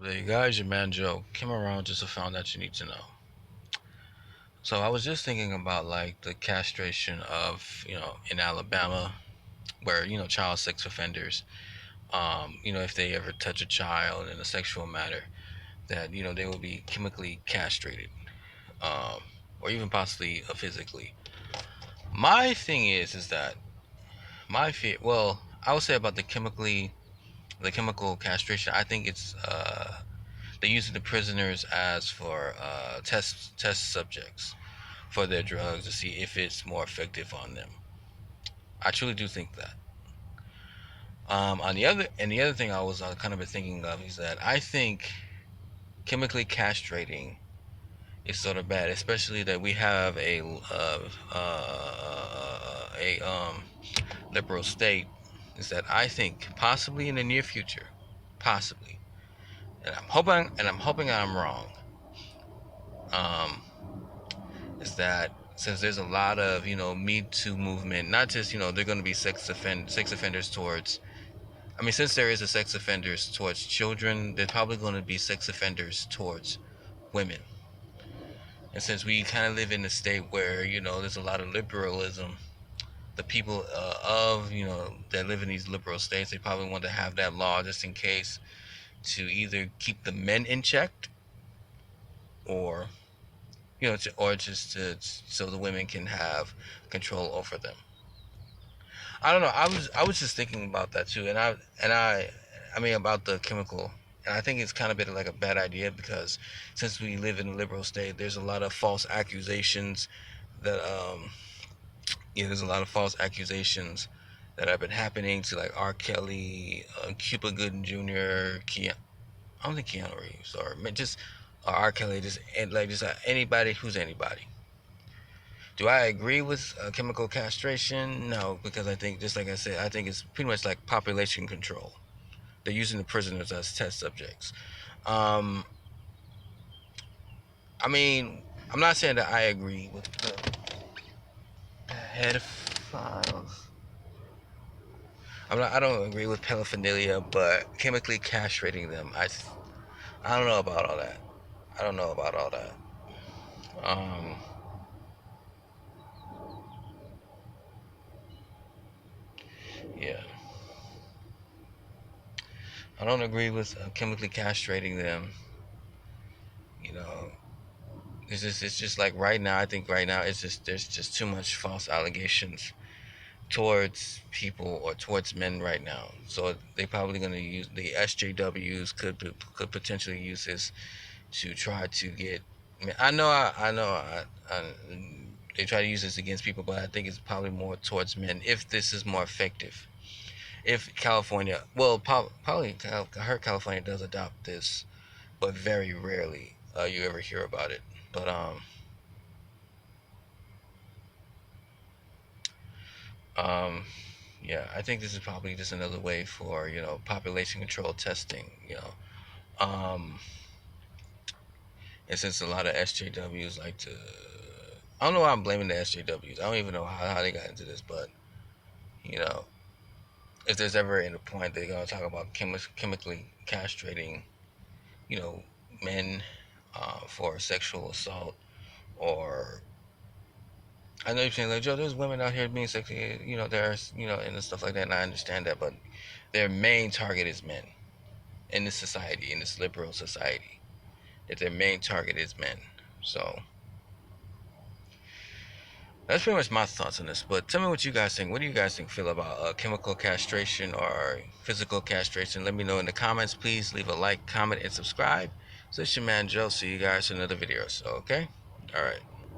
There you guys, your man Joe came around just to find out you need to know. So I was just thinking about like the castration of in Alabama, where child sex offenders, if they ever touch a child in a sexual manner, that they will be chemically castrated, um, or even possibly physically. My thing is that my fear. Well, I would say about the chemical castration. I think it's they're using the prisoners as for test subjects for their drugs to see if it's more effective on them. I truly do think that. On the other thing I was kind of been thinking of is that I think chemically castrating is sort of bad, especially that we have a liberal state. Is that I think possibly in the near future, possibly, and I'm hoping I'm wrong. Um, is that since there's a lot of Me Too movement, not just they're going to be sex offenders towards. I mean, since there is a sex offenders towards children, there's probably going to be sex offenders towards women. And since we kind of live in a state where there's a lot of liberalism, the people of that live in these liberal states, they probably want to have that law just in case to either keep the men in check or or just to so the women can have control over them. I don't know. I was just thinking about that too, I mean about the chemical, and I think it's kind of been like a bad idea because since we live in a liberal state, there's a lot of false accusations that there's a lot of false accusations that have been happening to like R. Kelly, Cuba Gooding Jr., I don't think Keanu Reeves or just R. Kelly, just and like just anybody who's anybody. Do I agree with chemical castration? No, because I think, just like I said, I think it's pretty much like population control. They're using the prisoners as test subjects. Um, I mean, I'm not saying that I agree with the pedophiles. I don't agree with pedophilia, but chemically castrating them, I don't know about all that. I don't know about all that. Um, yeah, I don't agree with chemically castrating them. You know, it's just like right now. I think right now it's just there's just too much false allegations towards people or towards men right now. So they probably going to use the SJWs could potentially use this to try to get. I mean, I know they try to use this against people, but I think it's probably more towards men if this is more effective. If California, well, probably I heard California does adopt this, but very rarely you ever hear about it. But um, yeah, I think this is probably just another way for population control testing. And since a lot of SJWs like to, I don't know why I'm blaming the SJWs. I don't even know how they got into this, but you know, if there's ever in a point they're gonna talk about chemically castrating, you know, men for sexual assault, or I know you're saying like Joe, there's women out here being sexually, there's and stuff like that, and I understand that, but their main target is men in this society, in this liberal society, that their main target is men. So that's pretty much my thoughts on this. But tell me what you guys think. What do you guys think feel about chemical castration or physical castration? Let me know in the comments. Please leave a like, comment, and subscribe. So it's your man Joe. See you guys in another video. So okay, all right.